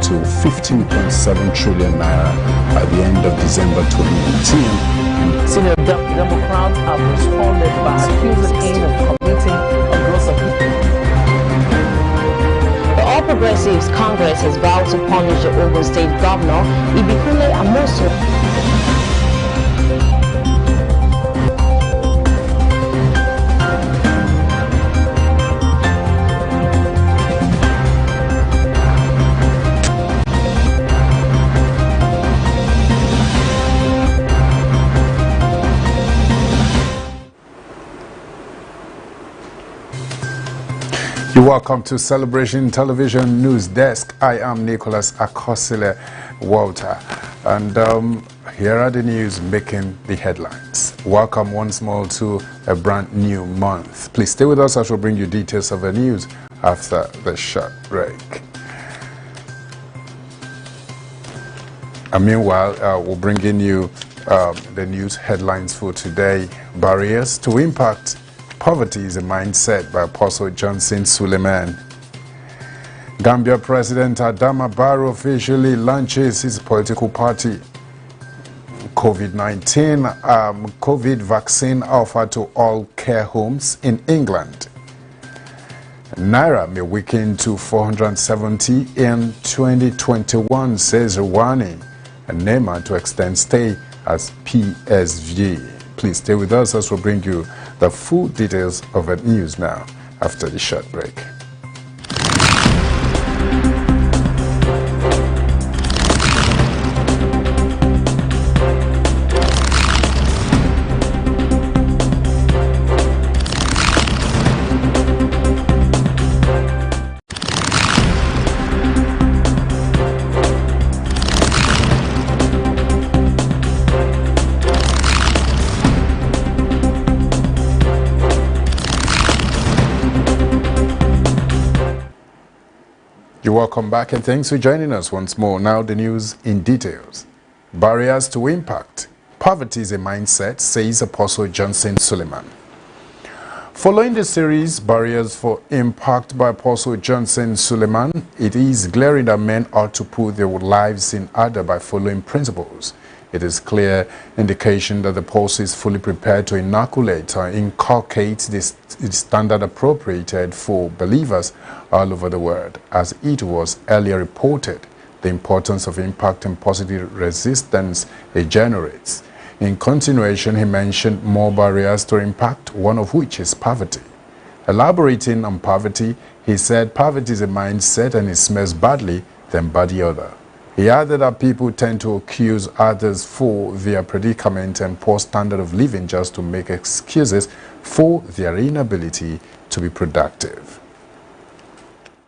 to 15.7 trillion naira at the end of December 2019. Senior Democrats have responded by accusing him of committing a gross offense. The All Progressives Congress has vowed to punish the Ogun State Governor, Ibikule Amosu. You're welcome to Celebration Television News Desk. I am Nicholas Akosile Walter, and here are the news making the headlines. Welcome once more to a brand new month. Please stay with us as we'll bring you details of the news after the short break. And meanwhile, we'll bring in you the news headlines for today. Barriers to impact poverty is a mindset by Apostle Johnson Suleiman. Gambia President Adama Barrow officially launches his political party. COVID-19 COVID vaccine offered to all care homes in England. Naira may weaken to 470 in 2021, says Rwani, and Neymar to extend stay as PSG. Please stay with us as we'll bring you the full details of the news now after the short break. Welcome back and thanks for joining us once more. Now the news in details. Barriers to impact. Poverty is a mindset, says Apostle Johnson Suleiman. Following the series Barriers for Impact by Apostle Johnson Suleiman, it is glaring that men ought to put their lives in order by following principles. It is clear indication that the apostle is fully prepared to inoculate or inculcate this standard appropriated for believers all over the world. As it was earlier reported, the importance of impact and positive resistance it generates. In continuation, he mentioned more barriers to impact, one of which is poverty. Elaborating on poverty, he said poverty is a mindset and it smells badly than body odor. He added that people tend to accuse others for their predicament and poor standard of living just to make excuses for their inability to be productive.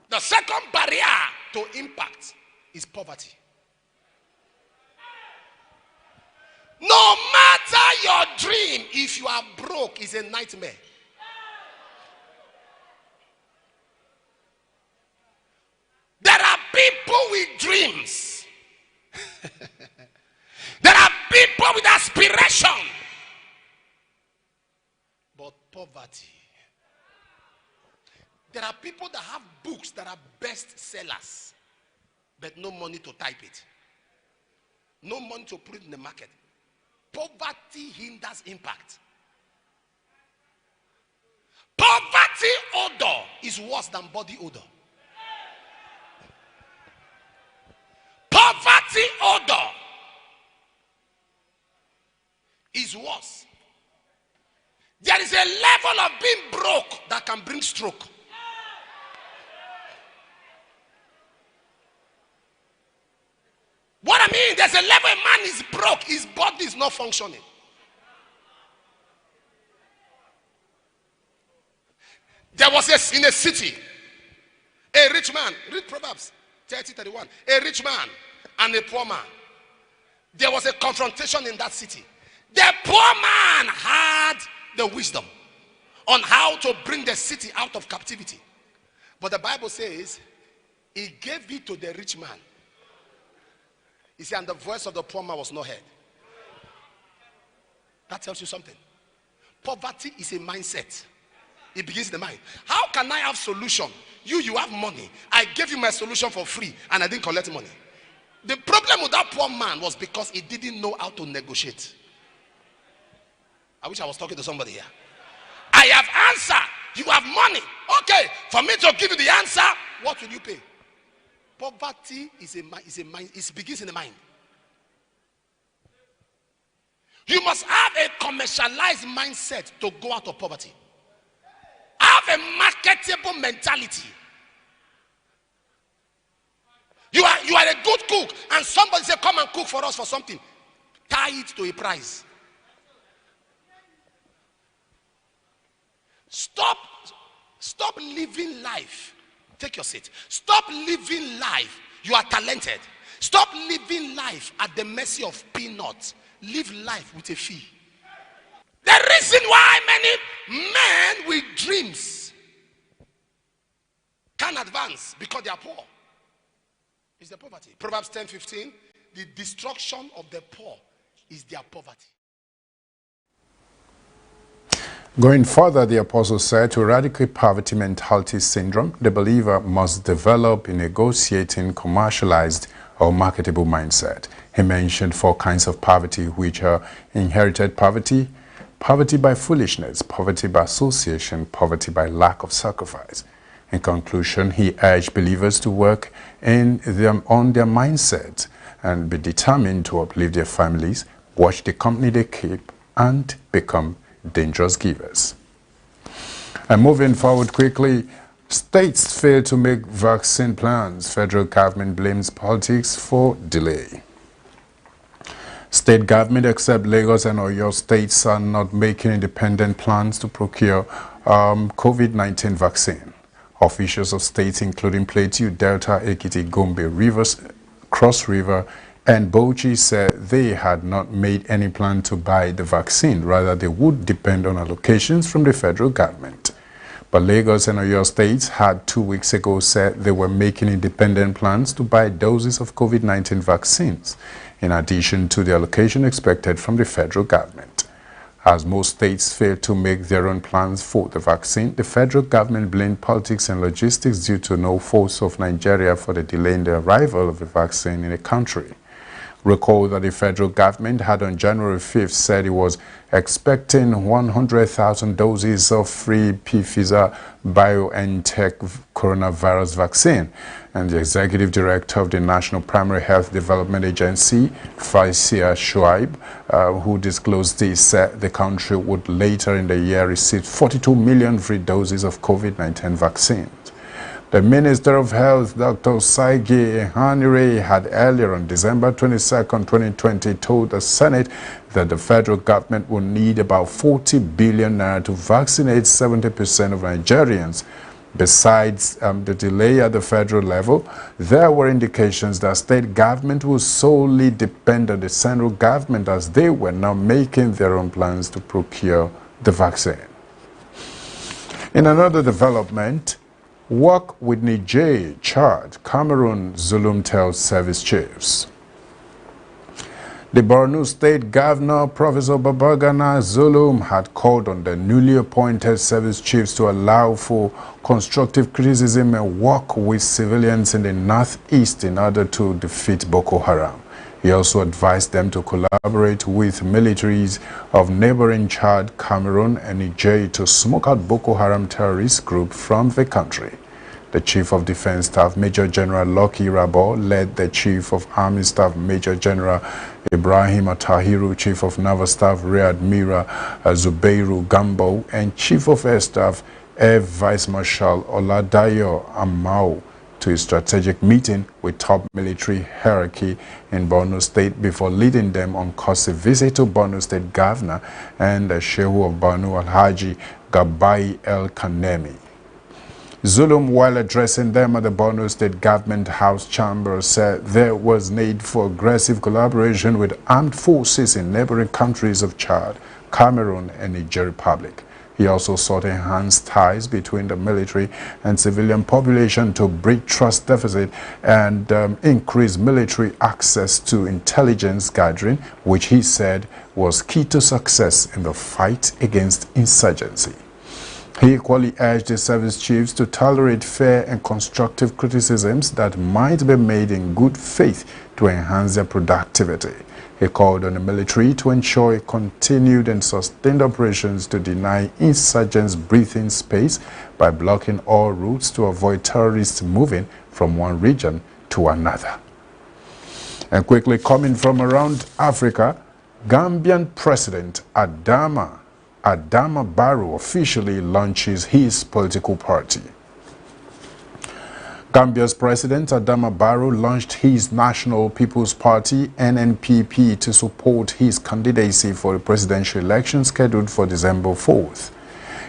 The second barrier to impact is poverty. No matter your dream, if you are broke, it's a nightmare. There are people with dreams. There are people with aspiration. But poverty. There are people that have books that are best sellers, but no money to type it. No money to put it in the market. Poverty hinders impact. Poverty odor is worse than body odor. Poverty odor is worse. There is a level of being broke that can bring stroke. What I mean, there's a level a man is broke, his body is not functioning. There was in a city, a rich man, read Proverbs 30:31, a rich man and a poor man. There was a confrontation in that city. The poor man had the wisdom on how to bring the city out of captivity. But the Bible says he gave it to the rich man. You see, and the voice of the poor man was not heard. That tells you something. Poverty is a mindset. It begins in the mind. How can I have solution? You have money. I gave you my solution for free and I didn't collect money. The problem with that poor man was because he didn't know how to negotiate. I wish I was talking to somebody here. I have answer. You have money. Okay, for me to give you the answer, what will you pay? Poverty is a mind. It begins in the mind. You must have a commercialized mindset to go out of poverty. Have a marketable mentality. You are a good cook, and somebody say, "Come and cook for us for something." Tie it to a price. Stop living life. Take your seat. Stop living life. You are talented. Stop living life at the mercy of peanuts. Live life with a fee. The reason why many men with dreams can't advance because they are poor is the poverty. Proverbs 10:15, the destruction of the poor is their poverty. Going further, the apostle said to eradicate poverty mentality syndrome, the believer must develop a negotiating, commercialized, or marketable mindset. He mentioned 4 kinds of poverty, which are inherited poverty, poverty by foolishness, poverty by association, poverty by lack of sacrifice. In conclusion, he urged believers to work on their mindset and be determined to uplift their families, watch the company they keep, and become dangerous givers. And moving forward quickly, states fail to make vaccine plans. Federal government blames politics for delay. State government except Lagos and Oyo states are not making independent plans to procure COVID-19 vaccine. Officials of states including Plateau, Delta, Ekiti, Gombe, Rivers, Cross River, and Bauchi said they had not made any plan to buy the vaccine. Rather, they would depend on allocations from the federal government. But Lagos and Oyo states had 2 weeks ago said they were making independent plans to buy doses of COVID-19 vaccines, in addition to the allocation expected from the federal government. As most states failed to make their own plans for the vaccine, the federal government blamed politics and logistics due to no force of Nigeria for the delay in the arrival of the vaccine in the country. Recall that the federal government had on January 5th said it was expecting 100,000 doses of free Pfizer BioNTech coronavirus vaccine. And the executive director of the National Primary Health Development Agency, Faisia Shoaib, who disclosed this, said the country would later in the year receive 42 million free doses of COVID-19 vaccine. The Minister of Health, Dr. Saigi Ehanire, had earlier on December 22, 2020, told the Senate that the federal government will need about 40 billion naira to vaccinate 70% of Nigerians. Besides the delay at the federal level, there were indications that state government will solely depend on the central government as they were now making their own plans to procure the vaccine. In another development, work with Niger, Chad, Cameroon, Zulum tells service chiefs. The Borno State Governor, Professor Babagana Zulum, had called on the newly appointed service chiefs to allow for constructive criticism and work with civilians in the northeast in order to defeat Boko Haram. He also advised them to collaborate with militaries of neighboring Chad, Cameroon, and Niger to smoke out Boko Haram terrorist group from the country. The Chief of Defense Staff, Major General Lucky Rabo, led the Chief of Army Staff, Major General Ibrahim Atahiru, Chief of Naval Staff, Rear Admiral Zubeiru Gambo, and Chief of Air Staff, Air Vice Marshal Oladayo Amao, to a strategic meeting with top military hierarchy in Borno State before leading them on course a visit to Borno State Governor and the Shehu of Borno Alhaji Gabai El Kanemi. Zulum, while addressing them at the Borno State Government House Chamber, said there was need for aggressive collaboration with armed forces in neighboring countries of Chad, Cameroon, and Niger Republic. He also sought enhanced ties between the military and civilian population to bridge trust deficit and increase military access to intelligence gathering, which he said was key to success in the fight against insurgency. He equally urged the service chiefs to tolerate fair and constructive criticisms that might be made in good faith to enhance their productivity. He called on the military to ensure continued and sustained operations to deny insurgents breathing space by blocking all routes to avoid terrorists moving from one region to another. And quickly coming from around Africa, Gambian President Adama Barrow officially launches his political party. Gambia's President Adama Barrow launched his National People's Party (NNPP) to support his candidacy for the presidential election scheduled for December 4th.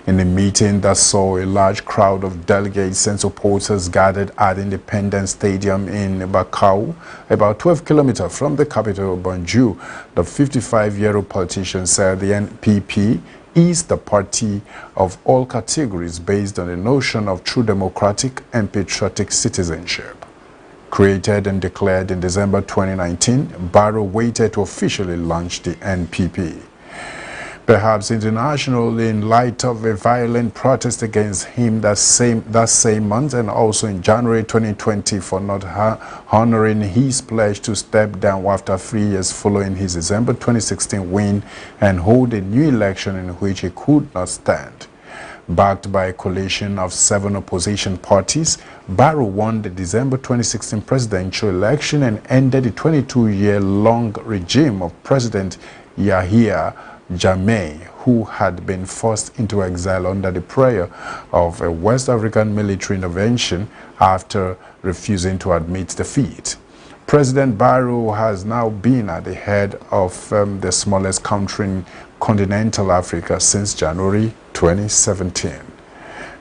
In a meeting that saw a large crowd of delegates and supporters gathered at Independence Stadium in Bakau, about 12 kilometers from the capital, Banjul, the 55-year-old politician said the NPP is the party of all categories based on the notion of true democratic and patriotic citizenship. Created and declared in December 2019, Barrow waited to officially launch the NPP. Perhaps internationally, in light of a violent protest against him that same month, and also in January 2020 for not honoring his pledge to step down after 3 years following his December 2016 win and hold a new election in which he could not stand. Backed by a coalition of 7 opposition parties, Barrow won the December 2016 presidential election and ended the 22-year-long regime of President Yahya Jammeh, who had been forced into exile under the pressure of a West African military intervention after refusing to admit defeat. President Barrow has now been at the head of the smallest country in continental Africa since January 2017.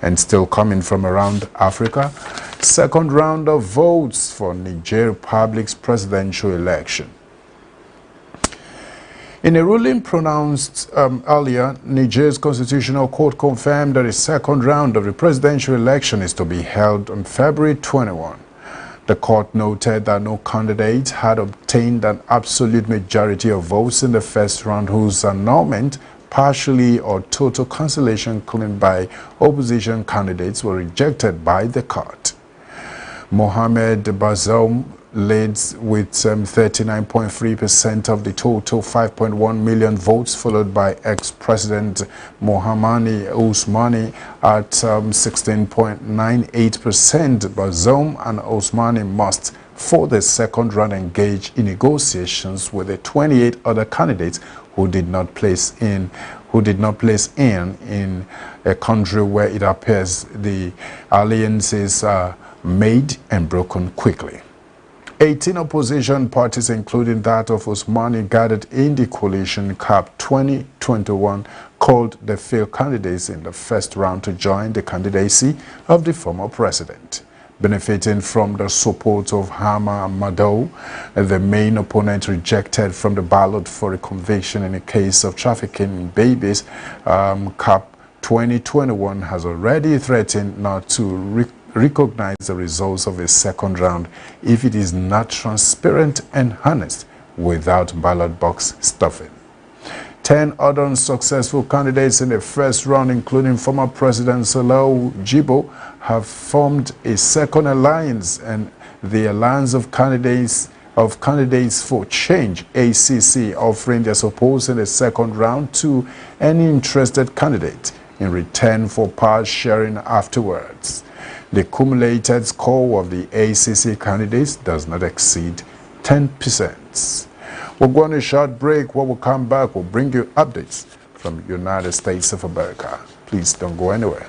And still coming from around Africa, second round of votes for Niger Republic's presidential election. In a ruling pronounced earlier, Niger's Constitutional Court confirmed that the second round of the presidential election is to be held on February 21. The court noted that no candidate had obtained an absolute majority of votes in the first round whose annulment, partially or total cancellation claimed by opposition candidates were rejected by the court. Mohamed Bazoum leads with 39.3% of the total 5.1 million votes, followed by ex-president Mohamani Ousmani at 16.98%. Bazoum and Ousmani must, for the second round, engage in negotiations with the 28 other candidates who did not place in a country where it appears the alliances are made and broken quickly. 18 opposition parties, including that of Ousmani, gathered in the coalition CAP 2021, called the failed candidates in the first round to join the candidacy of the former president. Benefiting from the support of Hama Madou, the main opponent rejected from the ballot for a conviction in a case of trafficking in babies, CAP 2021 has already threatened not to recognize the results of a second round if it is not transparent and honest without ballot box stuffing. 10 other unsuccessful candidates in the first round, including former President Salou Djibo, have formed a second alliance, and the Alliance of Candidates for Change, ACC, offering their support in the second round to any interested candidate in return for power sharing afterwards. The cumulated score of the ACC candidates does not exceed 10%. We'll go on a short break. When we come back, we'll bring you updates from the United States of America. Please don't go anywhere.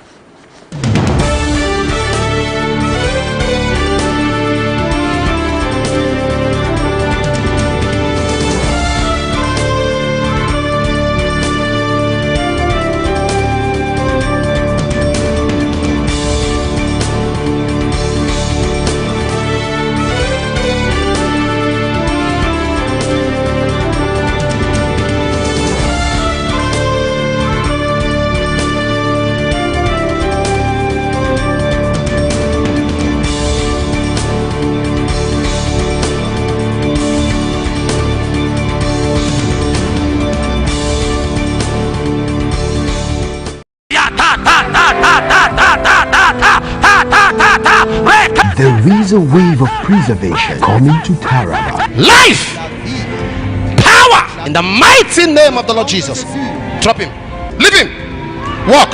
is a wave of preservation coming to Taraba. Life, power, in the mighty name of the Lord Jesus. Drop him, leave him, walk,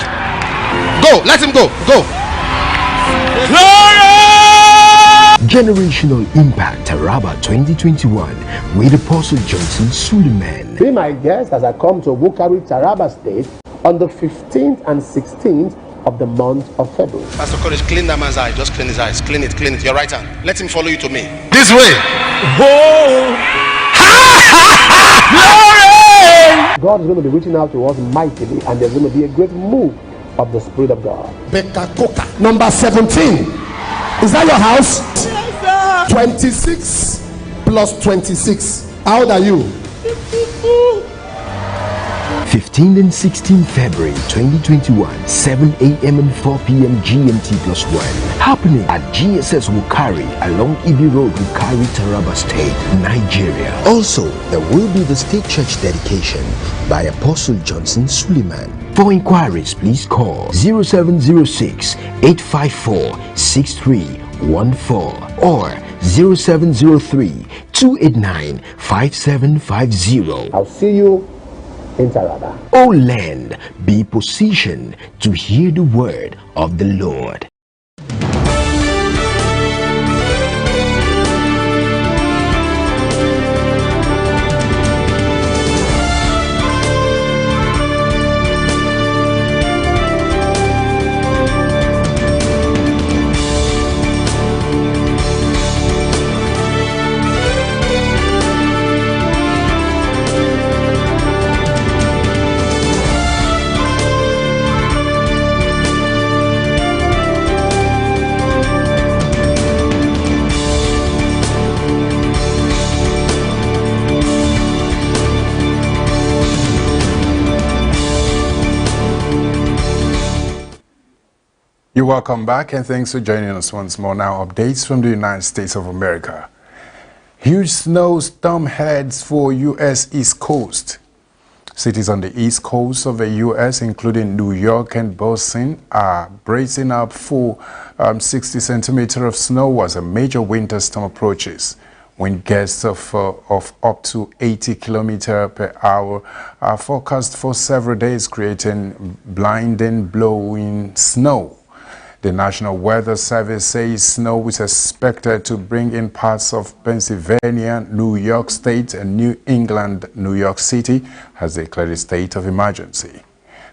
go, let him go, go. Glory! Generational Impact Taraba 2021 with Apostle Johnson Suleiman. Be my guest as I come to INQUIRY, Taraba State on the 15th and 16th of the month of February. Pastor Courage, clean that man's eye. Just clean his eyes. Clean it, clean it. Your right hand. Let him follow you to me. This way. Oh! Glory! God is going to be reaching out to us mightily, and there's going to be a great move of the Spirit of God. Number 17. Is that your house? Yes, sir. 26 plus 26. How old are you? 15th and 16th February 2021, 7 a.m. and 4 p.m. GMT+1. Happening at GSS Wukari along Ibi Road, Wukari, Taraba State, Nigeria. Also, there will be the state church dedication by Apostle Johnson Suleiman. For inquiries, please call 0706 854 6314 or 0703 289 5750. I'll see you in Taraba. O land, be positioned to hear the word of the Lord. You're welcome back, and thanks for joining us once more. Now, updates from the United States of America. Huge snowstorm heads for U.S. East Coast. Cities on the East Coast of the U.S., including New York and Boston, are bracing up for 60 centimeters of snow as a major winter storm approaches. Wind gusts of up to 80 kilometers per hour are forecast for several days, creating blinding, blowing snow. The National Weather Service says snow is expected to bring in parts of Pennsylvania, New York State, and New England. New York City has declared a state of emergency.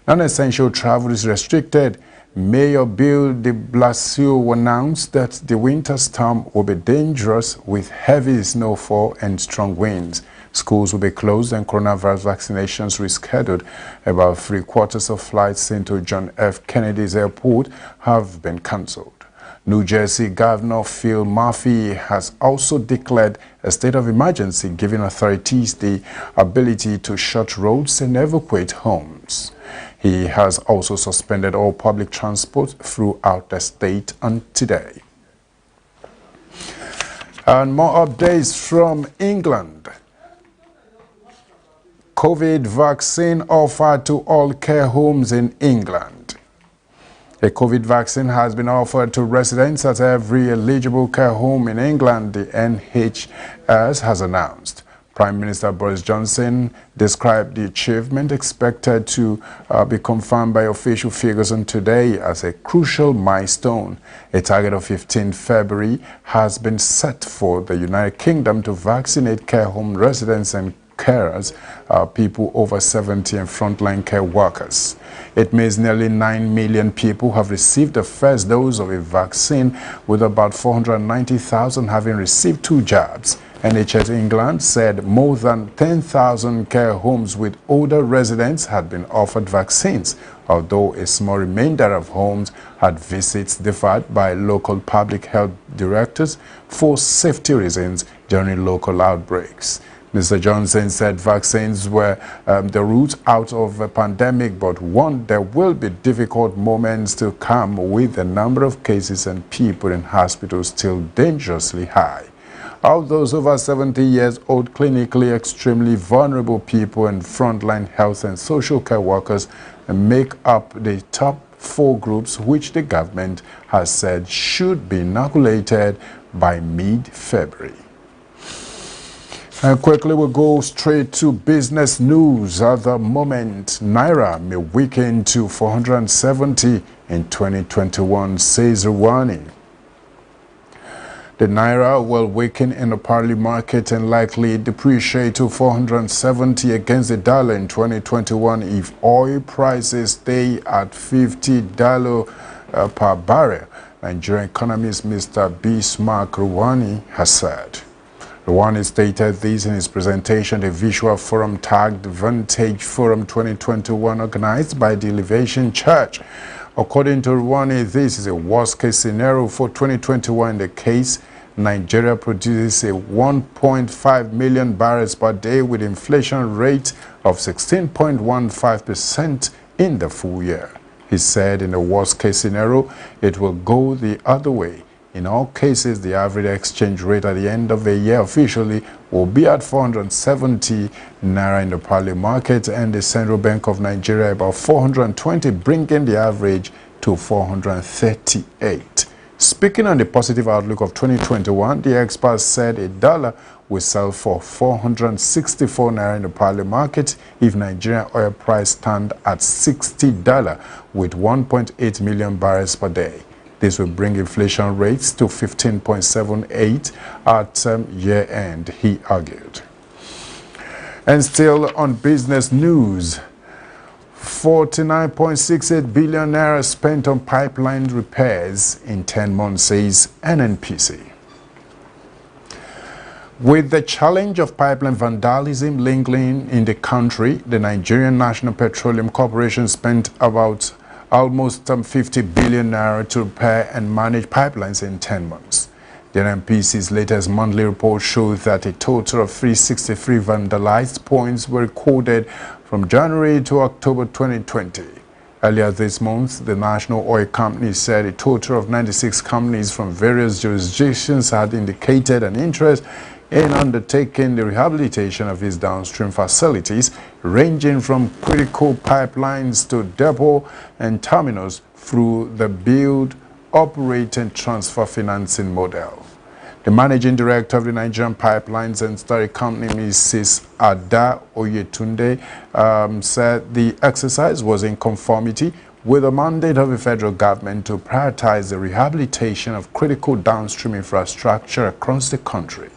Non-essential travel is restricted. Mayor Bill de Blasio announced that the winter storm will be dangerous with heavy snowfall and strong winds. Schools will be closed and coronavirus vaccinations rescheduled. About 3/4 of flights into John F. Kennedy's airport have been cancelled. New Jersey Governor Phil Murphy has also declared a state of emergency, giving authorities the ability to shut roads and evacuate homes. He has also suspended all public transport throughout the state on today. And more updates from England. COVID vaccine offered to all care homes in England. A COVID vaccine has been offered to residents at every eligible care home in England, the NHS has announced. Prime Minister Boris Johnson described the achievement expected to be confirmed by official figures on today as a crucial milestone. A target of 15 February has been set for the United Kingdom to vaccinate care home residents and carers, people over 70 and frontline care workers. It means nearly 9 million people have received the first dose of a vaccine, with about 490,000 having received 2 jabs. NHS England said more than 10,000 care homes with older residents had been offered vaccines, although a small remainder of homes had visits deferred by local public health directors for safety reasons during local outbreaks. Mr. Johnson said vaccines were the route out of a pandemic, but warned there will be difficult moments to come with the number of cases and people in hospitals still dangerously high. Of those over 70 years old, clinically extremely vulnerable people and frontline health and social care workers make up the top 4 groups which the government has said should be inoculated by mid-February. And quickly we'll go straight to business news. At the moment, Naira may weaken to 470 in 2021, says Rwani. The Naira will weaken in the parallel market and likely depreciate to 470 against the dollar in 2021 if oil prices stay at $50 per barrel, Nigerian economist Mr. Bismarck Rwani has said. Rwani stated this in his presentation at a visual forum tagged Vantage Forum 2021 organized by the Elevation Church. According to Rwani, this is a worst-case scenario for 2021 in the case Nigeria produces a 1.5 million barrels per day with inflation rate of 16.15% in the full year. He said in the worst-case scenario, it will go the other way. In all cases, the average exchange rate at the end of the year officially will be at 470 Naira in the parallel market and the Central Bank of Nigeria about 420, bringing the average to 438. Speaking on the positive outlook of 2021, the experts said a dollar will sell for 464 Naira in the parallel market if Nigerian oil price stand at $60 with 1.8 million barrels per day. This will bring inflation rates to 15.78 at year end, he argued. And still on business news, 49.68 billion naira spent on pipeline repairs in 10 months, says NNPC. With the challenge of pipeline vandalism lingering in the country, the Nigerian National Petroleum Corporation spent about almost 50 billion naira to repair and manage pipelines in 10 months. The NNPC's latest monthly report shows that a total of 363 vandalized points were recorded from January to October 2020. Earlier this month, the National Oil Company said a total of 96 companies from various jurisdictions had indicated an interest in undertaking the rehabilitation of its downstream facilities, ranging from critical pipelines to depot and terminals through the build, operate and transfer financing model. The managing director of the Nigerian Pipelines and Storage Company, Mrs. Ada Oyetunde, said the exercise was in conformity with the mandate of the federal government to prioritize the rehabilitation of critical downstream infrastructure across the country.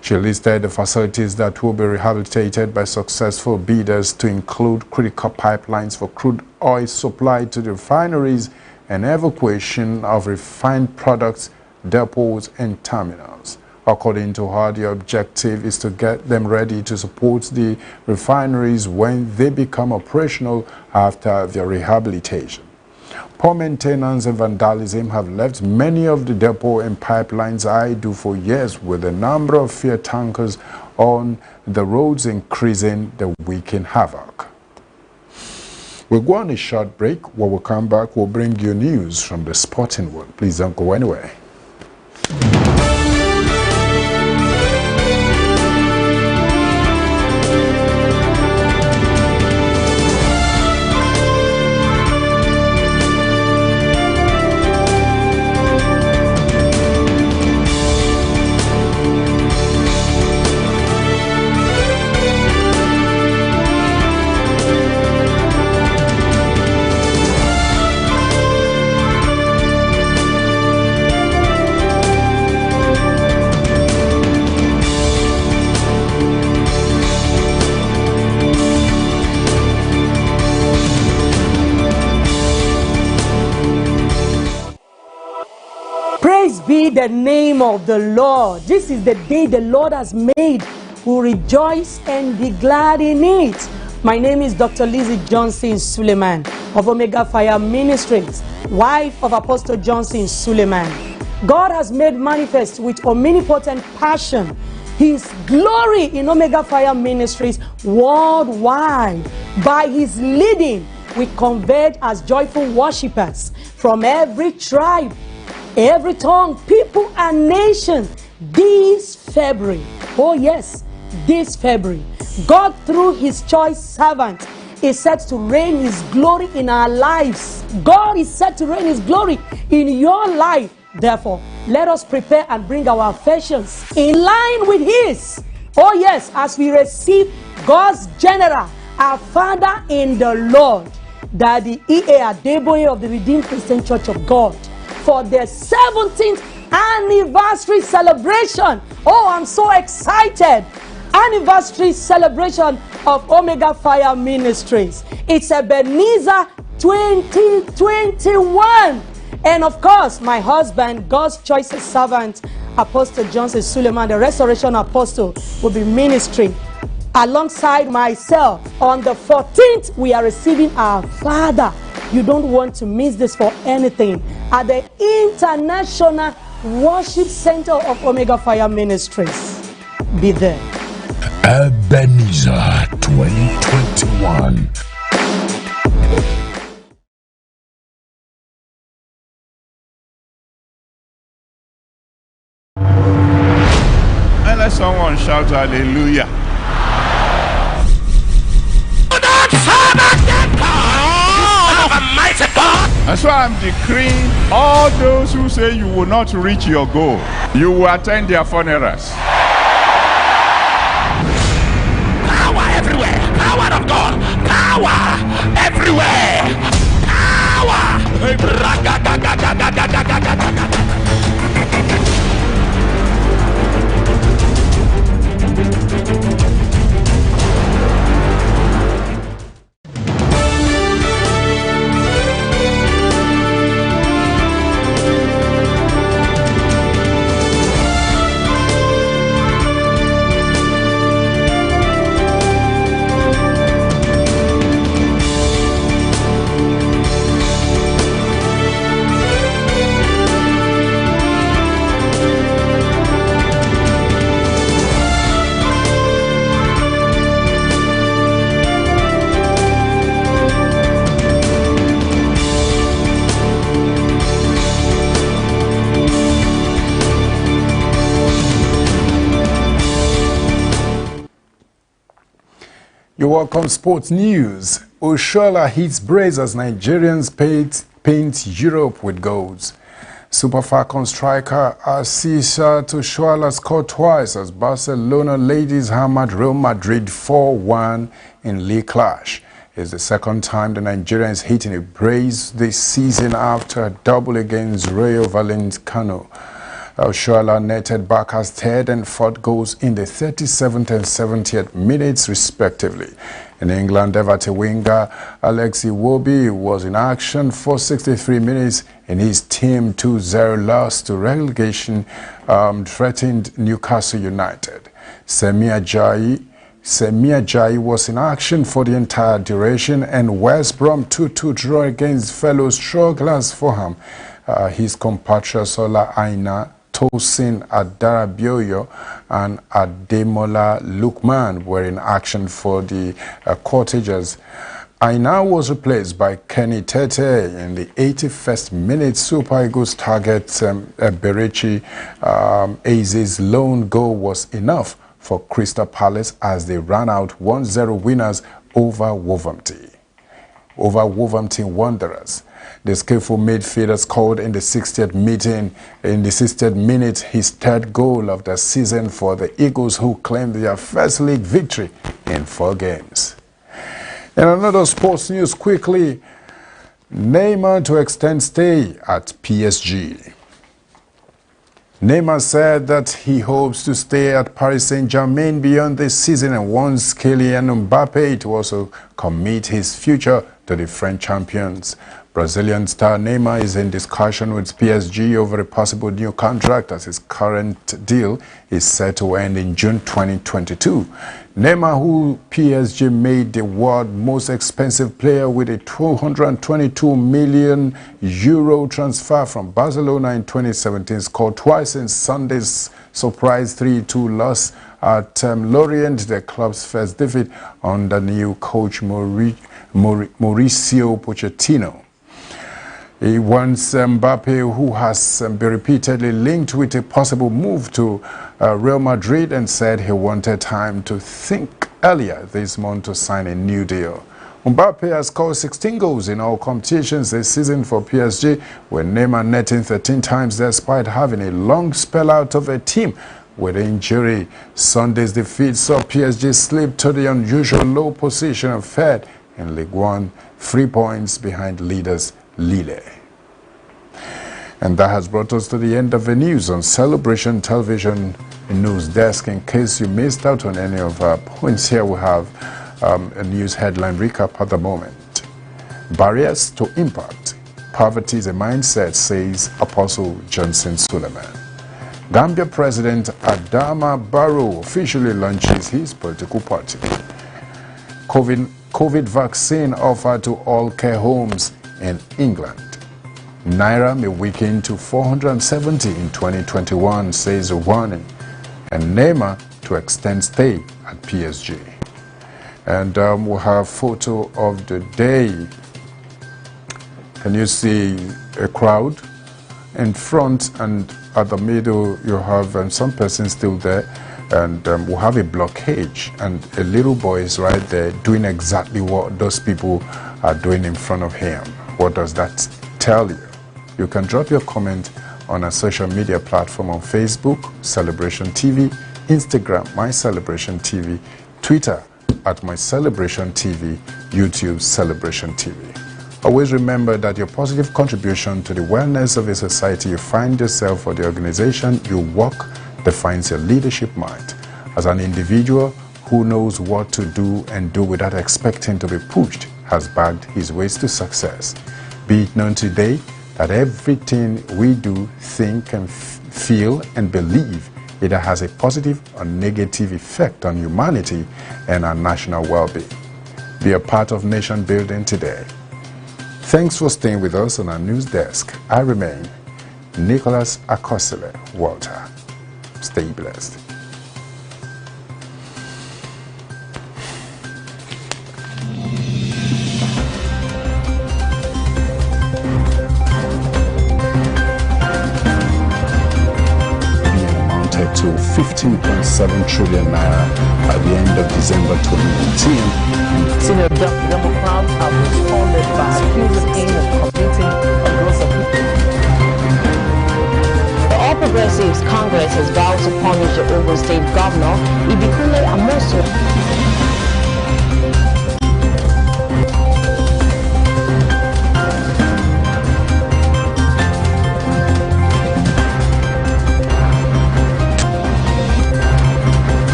She listed the facilities that will be rehabilitated by successful bidders to include critical pipelines for crude oil supply to the refineries and evacuation of refined products, depots and terminals. According to her, the objective is to get them ready to support the refineries when they become operational after their rehabilitation. Poor maintenance and vandalism have left many of the depot and pipelines idle for years, with the number of fuel tankers on the roads increasing the weekend havoc. We'll go on a short break. When we come back, we'll bring you news from the sporting world. Please don't go anywhere. Praise be the name of the Lord. This is the day the Lord has made. We'll rejoice and be glad in it. My name is Dr. Lizzie Johnson Suleiman of Omega Fire Ministries, wife of Apostle Johnson Suleiman. God has made manifest with omnipotent passion His glory in Omega Fire Ministries worldwide. By His leading, we converge as joyful worshipers from every tribe, every tongue, people and nation. This February, oh yes, this February, God through His choice servant is set to reign His glory in our lives. God is set to reign His glory in your life Therefore, let us prepare and bring our affections in line with his. Oh yes, as we receive God's general, our Father in the Lord, Daddy E.A. Adeboye of the Redeemed Christian Church of God, for their 17th anniversary celebration. Oh, I'm so excited. Anniversary celebration of Omega Fire Ministries. It's Ebenezer 2021. And of course, my husband, God's choicest servant, Apostle Johnson Suleiman, the Restoration Apostle, will be ministering alongside myself. On the 14th, we are receiving our Father. You don't want to miss this for anything. At the International Worship Center of Omega Fire Ministries. Be there. Ebenezer 2021. And let someone shout hallelujah. That's why I'm decreeing all those who say you will not reach your goal, you will attend their funerals. Power everywhere. Power of God. Power everywhere. Power. You welcome sports news. Oshoala hits brace as Nigerians paint Europe with goals. Super Falcons striker Asisat Oshoala scored twice as Barcelona ladies hammered Real Madrid 4-1 in league clash. It's the second time the Nigerians hitting a brace this season after a double against Rayo Vallecano. Oshoala netted Barca's third and fourth goals in the 37th and 70th minutes respectively. In England, Everton winger Alex Iwobi was in action for 63 minutes in his team 2-0 loss to relegation threatened Newcastle United. Semi Ajayi was in action for the entire duration, and West Brom 2-2 draw against fellow strugglers Fulham. His compatriots Ola Aina, Tosin Adarabioyo and Ademola Lukman were in action for the Cottagers. Aina was replaced by Kenny Tete in the 81st minute. Super Eagles target Berechi Aze's lone goal was enough for Crystal Palace as they ran out 1-0 winners over Wolverhampton Wanderers. The skillful midfielder scored in the 60th minute his third goal of the season for the Eagles, who claimed their first league victory in 4 games. In another sports news quickly, Neymar to extend stay at PSG. Neymar said that he hopes to stay at Paris Saint-Germain beyond this season and wants Kylian Mbappe to also commit his future to the French champions. Brazilian star Neymar is in discussion with PSG over a possible new contract as his current deal is set to end in June 2022. Neymar, who PSG made the world's most expensive player with a €222 million transfer from Barcelona in 2017, scored twice in Sunday's surprise 3-2 loss at Lorient, the club's first defeat under new coach Mauricio Pochettino. He wants Mbappe, who has been repeatedly linked with a possible move to Real Madrid, and said he wanted time to think earlier this month to sign a new deal. Mbappe has scored 16 goals in all competitions this season for PSG, with Neymar netting 13 times despite having a long spell out of a team with injury. Sunday's defeat saw PSG slip to the unusual low position of third in Ligue 1, 3 points behind leaders Lille. And that has brought us to the end of the news on Celebration Television News Desk. In case you missed out on any of our points here, we have a news headline recap at the moment. Barriers to impact. Poverty is a mindset, says Apostle Johnson Suleiman. Gambia President Adama Barrow officially launches his political party. COVID vaccine offered to all care homes in England. Naira may weaken to 470 in 2021, says Warning. And Neymar to extend stay at PSG. And we'll have photo of the day. Can you see a crowd in front, and at the middle you have some person still there, and we'll have a blockage, and a little boy is right there doing exactly what those people are doing in front of him. What does that tell you? You can drop your comment on our social media platform on Facebook, Celebration TV, Instagram, My Celebration TV, Twitter at My Celebration TV, YouTube, Celebration TV. Always remember that your positive contribution to the wellness of a society you find yourself or the organization you work defines your leadership mind. As an individual who knows what to do and do without expecting to be pushed has bagged his ways to success. Be it known today that everything we do, think, and feel and believe either has a positive or negative effect on humanity and our national well-being. Be a part of nation building today. Thanks for staying with us on our news desk. I remain Nicholas Akosile Walter. Stay blessed. To 15.7 trillion naira at the end of December 2018. Senior Democrats have responded by accusing him of committing a gross abuse. The All Progressives Congress has vowed to punish the Ogun State Governor Ibikunle Amosun.